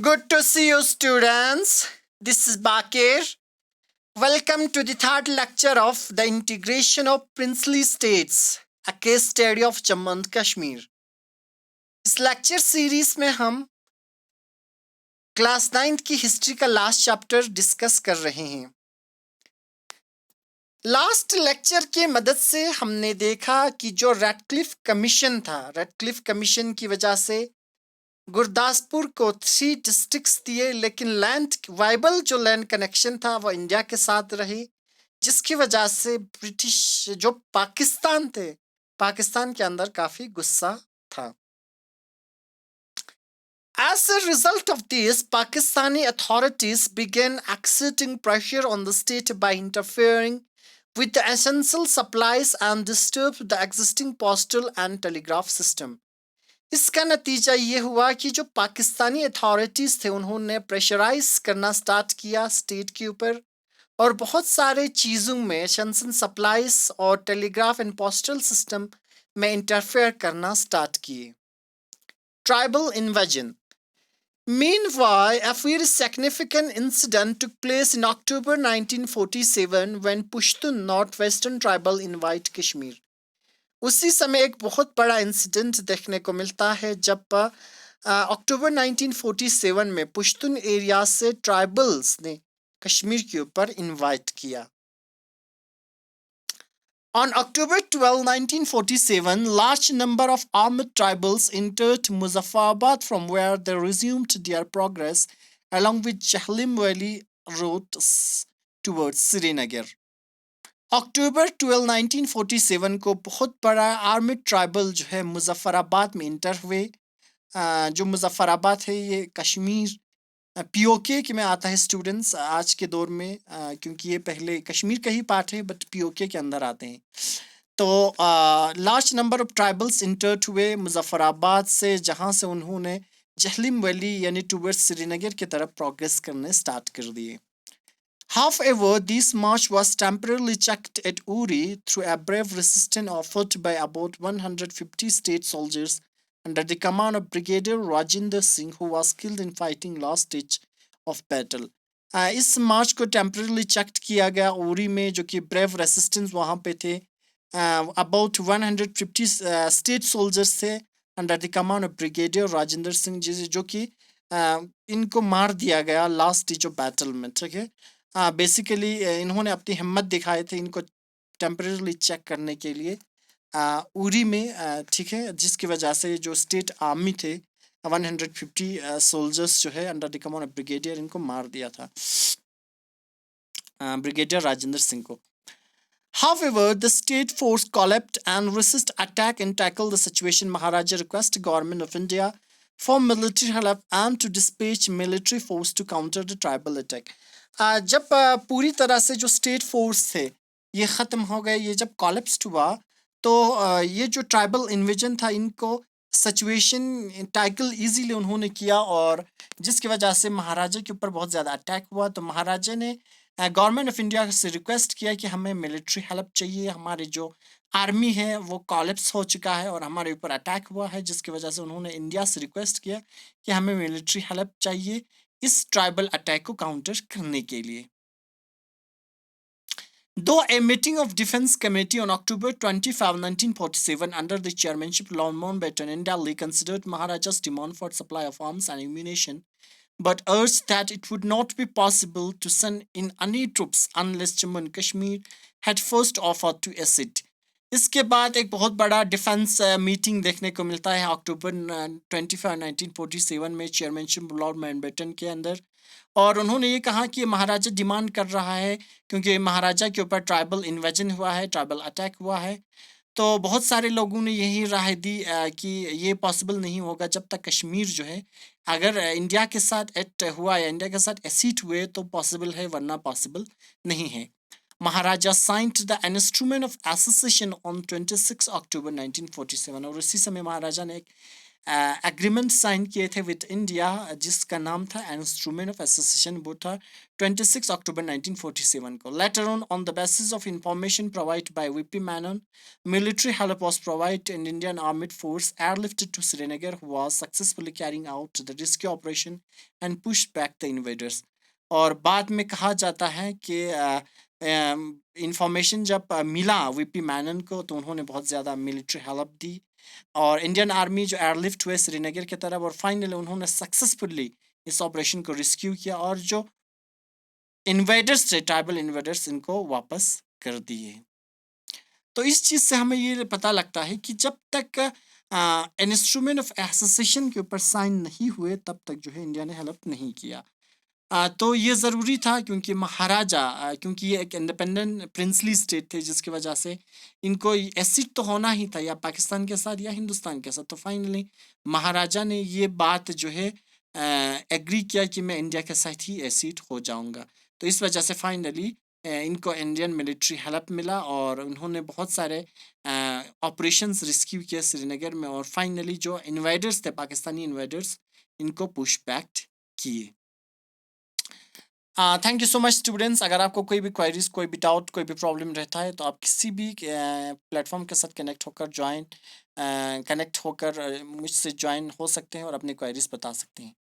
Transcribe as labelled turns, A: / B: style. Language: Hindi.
A: Good to see you, students. This is Baqir. Welcome to the third lecture of the integration of princely states, a case study of Jammu and Kashmir. इस लेक्चर सीरीज में हम क्लास 9 की हिस्ट्री का लास्ट चैप्टर डिस्कस कर रहे हैं। लास्ट लेक्चर के मदद से हमने देखा कि जो रेडक्लिफ कमीशन था, रेडक्लिफ कमीशन की वजह से गुरदासपुर को 3 डिस्ट्रिक्ट्स दिए, लेकिन लैंड वाइबल जो लैंड कनेक्शन था वो इंडिया के साथ रही, जिसकी वजह से ब्रिटिश जो पाकिस्तान के अंदर काफी गुस्सा था। As a result of this, Pakistani authorities began exerting pressure on the state by interfering with the essential supplies and disturbed the existing postal and telegraph system. इसका नतीजा ये हुआ कि जो पाकिस्तानी अथॉरिटीज़ थे उन्होंने प्रेशराइज करना स्टार्ट किया स्टेट के ऊपर, और बहुत सारे चीज़ों में एसेंशियल सप्लाईज और टेलीग्राफ एंड पोस्टल सिस्टम में इंटरफेयर करना स्टार्ट किए। Tribal invasion. Meanwhile, a very significant incident took place in October 1947 when Pushtun Northwestern Tribal invaded Kashmir. उसी समय एक बहुत बड़ा इंसिडेंट देखने को मिलता है जब अक्टूबर 1947 में पुश्तून एरिया से ट्राइबल्स ने कश्मीर के ऊपर इन्वाइट किया। On October 12, 1947, large number of armed tribals entered Muzaffarabad, from where they resumed their progress along with Jahlim Valley roads towards Srinagar. अक्टूबर 12, 1947 को बहुत बड़ा आर्मिड ट्राइबल जो है मुजफ्फराबाद में इंटर हुए। जो मुजफ्फराबाद है ये कश्मीर पीओके के में आता है स्टूडेंट्स आज के दौर में, क्योंकि ये पहले कश्मीर का ही पार्ट है बट पीओके के अंदर आते हैं। तो large number of tribals entered हुए मुजफ्फराबाद से, जहाँ से उन्होंने जहलिम वैली यानी टूवर्ड्स श्रीनगर की तरफ प्रोग्रेस करने स्टार्ट कर दिए। However, this march was temporarily checked at Uri through a brave resistance offered by about 150 state soldiers under the command of Brigadier Rajinder Singh, who was killed in fighting last stage of battle. इस मार्च को टेम्परली चेक किया गया उरी में, जो कि ब्रेव रेसिस्टेंस वहाँ पे थे। अबाउट 150 स्टेट सोल्जर्स थे under the command of brigadier Rajendra Singh ji, जो कि इनको मार दिया गया लास्ट स्टेज ऑफ बैटल में। ठीक है, बेसिकली इन्होंने अपनी हिम्मत दिखाए थे इनको टेम्परली चेक करने के लिए उरी में, ठीक है, जिसकी वजह से जो स्टेट आर्मी थे 150 सोल्जर्स जो है under the command of brigadier इनको मार दिया था, ब्रिगेडियर राजेंद्र सिंह को। However, the state force collapsed and resist attack and tackle the situation. Maharaja requested government of India for military help and to dispatch military force to counter the tribal attack. जब पूरी तरह से जो स्टेट फोर्स थे ये ख़त्म हो गए, ये जब कॉलेप्स्ड हुआ तो ये जो ट्राइबल इन्वेजन था इनको सिचुएशन टैकल इजीली उन्होंने किया, और जिसकी वजह से महाराजा के ऊपर बहुत ज़्यादा अटैक हुआ। तो महाराजा ने गवर्नमेंट ऑफ इंडिया से रिक्वेस्ट किया कि हमें मिलिट्री हेल्प चाहिए, हमारी जो आर्मी है वो कॉलेप्स हो चुका है और हमारे ऊपर अटैक हुआ है, जिसकी वजह से उन्होंने इंडिया से रिक्वेस्ट किया कि हमें मिलिट्री हेल्प चाहिए इस ट्राइबल अटैक को काउंटर करने के लिए। Though a meeting of Defense Committee on October 25, 1947 under the chairmanship of Lord Mountbatten in Delhi considered Maharaja's demand for supply of arms and ammunition, but urged that it would not be possible to send in any troops unless Jammu and Kashmir had first offered to accede. इसके बाद एक बहुत बड़ा डिफेंस मीटिंग देखने को मिलता है अक्टूबर 25, 1947 में चेयरमैनशिप लॉर्ड माउंटबेटन के अंदर, और उन्होंने ये कहा कि महाराजा डिमांड कर रहा है क्योंकि महाराजा के ऊपर ट्राइबल इन्वेजन हुआ है, ट्राइबल अटैक हुआ है। तो बहुत सारे लोगों ने यही राय दी कि ये पॉसिबल नहीं होगा जब तक कश्मीर जो है अगर इंडिया के साथ एट हुआ या इंडिया के साथ एसीट हुए तो पॉसिबल है, वरना पॉसिबल नहीं है। Maharaja signed the instrument of association on 26 October 1947, और उसी समय महाराजा ने एक एग्रीमेंट साइन किए थे विद इंडिया, जिसका नाम था इंस्ट्रूमेंट ऑफ एसोसिएशन। वो था 26 अक्टूबर 1947 को। Later on the basis of information provide by VP Menen, military help was provided and Indian armed force airlifted to Srinagar, who was successfully carrying out the rescue operation and pushed back the invaders। और बाद में कहा जाता है कि इंफॉर्मेशन जब मिला वीपी मैनन को, तो उन्होंने बहुत ज़्यादा मिलिट्री हेल्प दी और इंडियन आर्मी जो एयरलिफ्ट हुए श्रीनगर की तरफ, और फाइनली उन्होंने सक्सेसफुली इस ऑपरेशन को रेस्क्यू किया और जो इन्वेडर्स थे, ट्राइबल इन्वेडर्स, इनको वापस कर दिए। तो इस चीज़ से हमें ये पता लगता है कि जब तक इंस्ट्रूमेंट ऑफ एसोसिएशन के ऊपर साइन नहीं हुए, तब तक जो है इंडिया ने हेल्प नहीं किया। तो ये ज़रूरी था क्योंकि महाराजा, क्योंकि ये एक इंडिपेंडेंट प्रिंसली स्टेट थे, जिसकी वजह से इनको एसिड तो होना ही था, या पाकिस्तान के साथ या हिंदुस्तान के साथ। तो फाइनली महाराजा ने ये बात जो है एग्री किया कि मैं इंडिया के साथ ही एसिड हो जाऊंगा। तो इस वजह से फाइनली इनको इंडियन मिलिट्री हेल्प मिला और उन्होंने बहुत सारे ऑपरेशंस रेस्क्यू किए श्रीनगर में, और फाइनली जो इन्वाइडर्स थे, पाकिस्तानी इन्वाइडर्स, इनको पुश बैक किए। Thank you so much students. अगर आपको कोई भी क्वेरीज, कोई भी डाउट, कोई भी प्रॉब्लम रहता है, तो आप किसी भी प्लेटफॉर्म के साथ कनेक्ट होकर मुझसे ज्वाइन हो सकते हैं और अपनी क्वेरीज बता सकते हैं।